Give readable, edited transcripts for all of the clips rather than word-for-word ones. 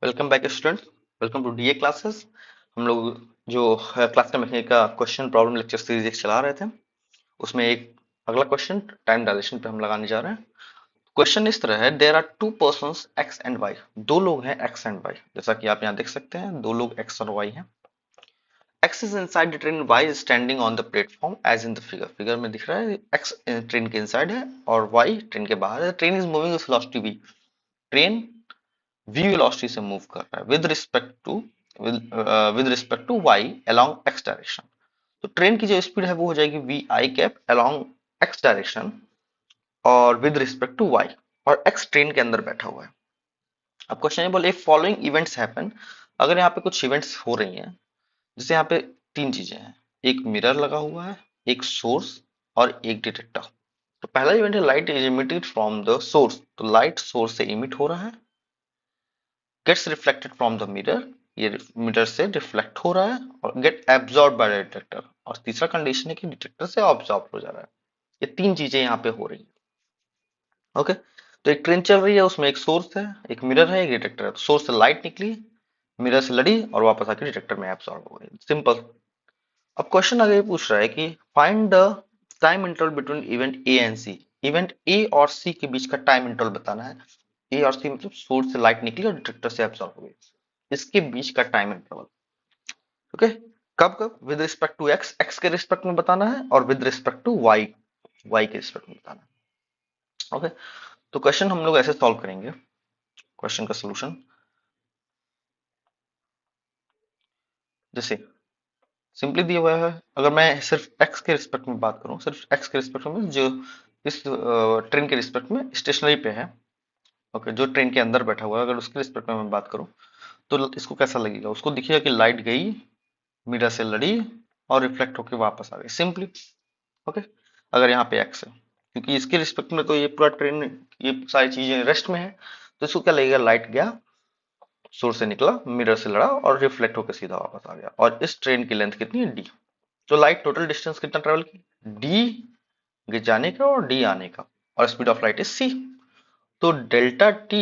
Welcome back students. Welcome to DA classes. हम लोग जो क्लासिकल मैकेनिक्स का क्वेश्चन प्रॉब्लम लेक्चर सीरीज एक चला रहे थे, उसमें एक अगला क्वेश्चन टाइम डायलेशन पे हम लगाने जा रहे हैं। क्वेश्चन इस तरह है, there are two persons X and Y. दो लोग हैं एक्स एंड वाई, जैसा कि आप यहाँ देख सकते हैं, दो लोग एक्स और वाई हैं। X is inside the train, Y is standing on the platform as in the figure. Figure में दिख रहा है एक्स ट्रेन के इनसाइड है और वाई ट्रेन के बाहर है। Train is moving with velocity v. Train v velocity से मूव कर रहा है with respect to y along x direction. तो ट्रेन की जो स्पीड है वो हो जाएगी v i cap along x direction और विद रिस्पेक्ट टू y, और x ट्रेन के अंदर बैठा हुआ है। अब क्वेश्चन ये बोले इफ फॉलोइंग इवेंट्स हैपन, अगर यहाँ पे कुछ इवेंट्स हो रही हैं, जैसे यहाँ पे तीन चीजें हैं, एक मिरर लगा हुआ है, एक सोर्स और एक डिटेक्टर। तो पहला इवेंट है light is emitted from the source. तो लाइट सोर्स से इमिट हो रहा है, gets reflected from the mirror, ये मिरर से रिफ्लेक्ट हो रहा है, और गेट एब्जॉर्ब बाय डिटेक्टर, और तीसरा कंडीशन है कि डिटेक्टर से ऑब्जॉर्ब हो जा रहा है। ये तीन चीजें यहाँ पे हो रही है। ओके, तो एक ट्रेन चल रही है, उसमें एक सोर्स है, एक मिरर है, एक डिटेक्टर है। तो सोर्स से लाइट निकली, मिरर से लड़ी और वापस आके डिटेक्टर में एब्जॉर्ब हो गई। सिंपल। अब क्वेश्चन आगे पूछ रहा है कि find the time interval between event A and C. Event A और सी के बीच का टाइम इंटरवल बताना है। ए और सी मतलब सोर्स से लाइट निकली और डिटेक्टर से एब्जॉर्ब हो गई, इसके बीच का टाइम इंटरवल। ओके, कब कब, with respect to x, x के रिस्पेक्ट में बताना है, और with respect to y, y के रिस्पेक्ट में बताना है। ओके, तो क्वेश्चन हम लोग ऐसे सॉल्व करेंगे। क्वेश्चन का सोल्यूशन जैसे सिंपली दिया हुआ है, अगर मैं सिर्फ एक्स के रिस्पेक्ट में बात करूं, सिर्फ एक्स के रिस्पेक्ट में जो इस ट्रेन के रिस्पेक्ट में स्टेशनरी पे है, ओके, जो ट्रेन के अंदर बैठा हुआ है, अगर उसके रिस्पेक्ट में मैं बात करूं तो इसको कैसा लगेगा, उसको दिखेगा कि लाइट गई, मिरर से लड़ी और रिफ्लेक्ट होकर वापस आ गई, सिंपली। ओके, अगर यहाँ पे एक्स है, क्योंकि इसके रिस्पेक्ट में तो ये पूरा ट्रेन, ये सारी चीजें रेस्ट में है, तो इसको क्या लगेगा, लाइट गया, सोर्स से निकला, मिरर से लड़ा और रिफ्लेक्ट होकर सीधा वापस आ गया। और इस ट्रेन की लेंथ कितनी है, डी। तो लाइट टोटल डिस्टेंस कितना ट्रेवल की, डी जाने का और डी आने का, और speed of light is C. तो डेल्टा टी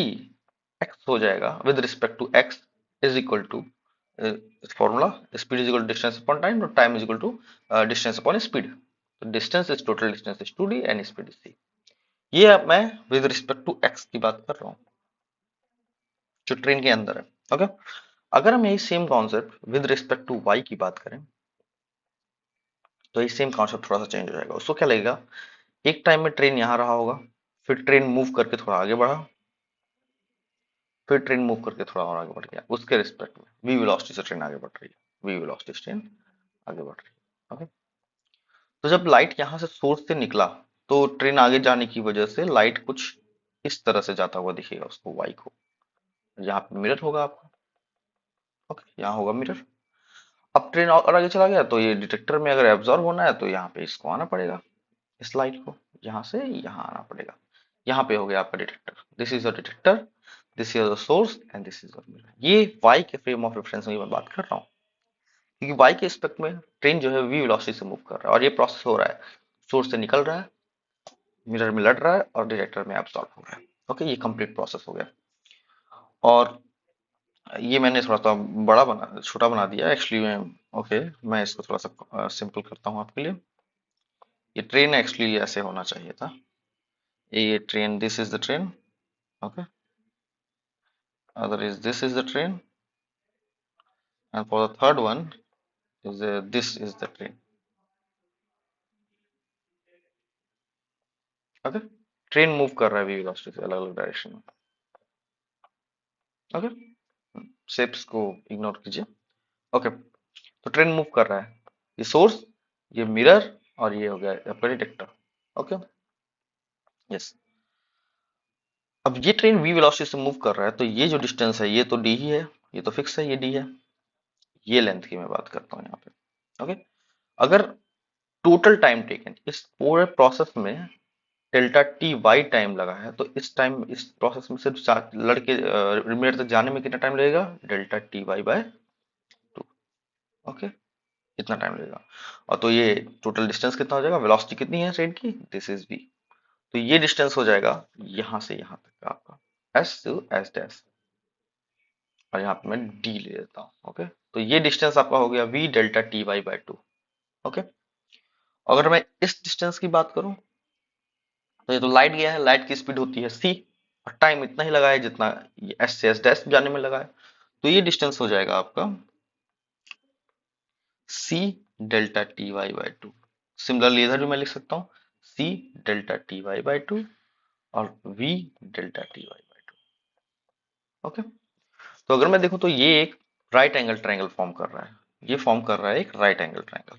एक्स हो जाएगा with respect to X is equal to formula, speed is equal to distance upon time, और time is equal to distance upon speed. तो distance is total distance is two D and speed is C. ये अब मैं with respect to x की बात कर रहा हूँ, जो ट्रेन के अंदर है। ओके, अगर हम यही same concept with respect to y की बात करें, तो ये सेम कॉन्सेप्ट थोड़ा सा चेंज हो जाएगा। उसको क्या लगेगा, एक टाइम में ट्रेन यहाँ रहा होगा, फिर ट्रेन मूव करके थोड़ा आगे बढ़ा, फिर ट्रेन मूव करके थोड़ा और आगे बढ़ गया, उसके रिस्पेक्ट में वी वेलोसिटी से ट्रेन आगे बढ़ रही है, वी वेलोसिटी से ट्रेन आगे बढ़ रही है। ओके, तो जब लाइट यहाँ से सोर्स से निकला, तो ट्रेन आगे जाने की वजह से लाइट कुछ इस तरह से जाता हुआ दिखेगा उसको, वाई को। यहाँ पे मिरर होगा आपका, ओके, यहाँ होगा मिरर। अब ट्रेन और आगे चला गया, तो ये डिटेक्टर में अगर एब्जॉर्ब होना है तो यहाँ पे इसको आना पड़ेगा, इस लाइट को यहाँ से यहाँ आना पड़ेगा। यहाँ पे हो गया आपका detector, this is the detector, this is the source and this is the mirror. ये वाई के फ्रेम ऑफ रेफरेंस में मैं बात कर रहा हूँ, क्योंकि वाई के रिस्पेक्ट में ट्रेन जो है वी वेलोसिटी से मूव कर रहा है, और ये प्रोसेस हो रहा है, सोर्स से निकल रहा है, मिरर में लड़ रहा है और डिटेक्टर में एब्सॉर्ब हो रहा है। ओके, ये कंप्लीट प्रोसेस हो गया। और ये मैंने थोड़ा सा बड़ा बना, छोटा बना दिया एक्चुअली में। ओके, मैं इसको थोड़ा सा सिंपल करता हूँ आपके लिए। ये ट्रेन एक्चुअली ऐसे होना चाहिए था, ये train, this is the train, okay, other is this is the train, and for the third one is this is the train. Okay, train move कर रहा है वी वेलोसिटी से अलग अलग डायरेक्शन में। ओके, शेप्स को इग्नोर कीजिए। Okay, तो ट्रेन मूव कर रहा है, ये सोर्स, ये मिरर, और ये हो गया आपका डिटेक्टर। Okay, yes. अब ये ट्रेन वी वेलोसिटी से मूव कर रहा है, तो ये जो डिस्टेंस है ये तो डी ही है, ये तो फिक्स है, ये डी है। ये लेंथ की मैं बात करता हूँ यहाँ पे। ओके, अगर टोटल टाइम टेकन इस पूरे प्रोसेस में डेल्टा टी वाई टाइम लगा है, तो इस टाइम, इस प्रोसेस में सिर्फ लड़के मिनट तक जाने में कितना टाइम लगेगा, delta T y by two. Okay, इतना टाइम लगेगा। और तो ये टोटल डिस्टेंस कितना हो जाएगा, वेलोसिटी कितनी है ट्रेन की, दिस इज वी। तो ये डिस्टेंस हो जाएगा यहाँ से यहाँ तक का आपका एस टू एस डैश। और यहाँ पे मैं डी ले लेता हूँ। ओके, तो ये डिस्टेंस आपका हो गया v delta T Y by two. Okay, अगर मैं इस डिस्टेंस की बात करूं तो ये तो लाइट गया है, लाइट की स्पीड होती है सी, और टाइम इतना ही लगा है जितना एस से एस डैश जाने में लगा है। तो ये डिस्टेंस हो जाएगा आपका C delta T Y by two. Similarly इधर भी मैं लिख सकता हूँ C delta T Y by two और V delta T Y by two. Okay, तो अगर मैं देखूं तो ये एक राइट एंगल ट्रायंगल फॉर्म कर रहा है, ये फॉर्म कर रहा है एक राइट एंगल ट्रायंगल।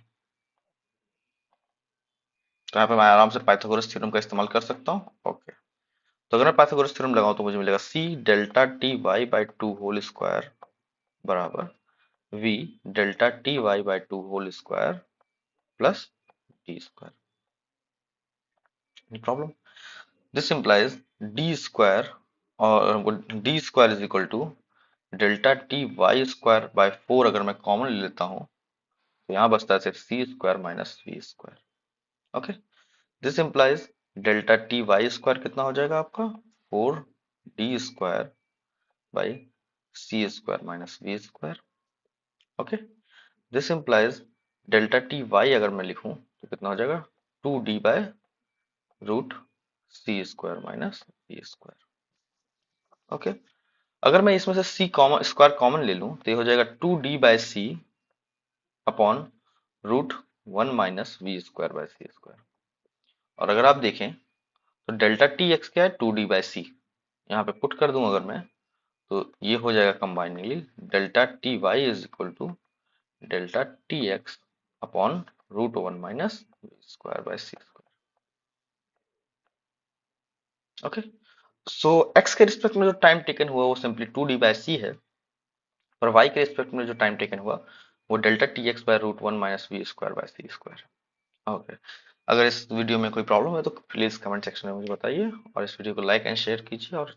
तो यहाँ पे मैं आराम से पाइथागोरस थ्योरम का इस्तेमाल कर सकता हूँ। ओके, तो अगर मैं पाइथागोरस थ्योरम लगाऊं तो मुझे मिलेगा C delta T Y by two whole square बराबर V delta T Y by two whole square plus T square. Problem, this implies D square, और हमको D square is equal to delta T Y square by four. अगर मैं common ले लेता हूँ तो यहाँ बचता है सिर्फ C square minus we square. Okay, this implies delta T Y square कितना हो जाएगा आपका four D square by C square minus we square. Okay, this implies delta T Y अगर मैं लिखूं तो कितना हो जाएगा two D by root C square minus we square. Okay, अगर मैं इसमें से सी कॉमन स्क्वायर कॉमन ले लूं तो ये हो जाएगा two D by c upon root one minus we square by c square. और अगर आप देखें तो डेल्टा टी एक्स क्या है टू डी बाय सी, यहाँ पे पुट कर दूं अगर मैं तो ये हो जाएगा combinedly delta T y is equal to delta T x upon root one minus square by c square. Okay, so x के रिस्पेक्ट में जो टाइम टेकन हुआ वो simply two D by c है, और वाई के रिस्पेक्ट में जो टाइम टेकन हुआ वो delta T x by root one minus we square by c square. Okay, अगर इस वीडियो में कोई प्रॉब्लम है तो प्लीज कमेंट सेक्शन में मुझे बताइए, और इस वीडियो को लाइक एंड शेयर कीजिए और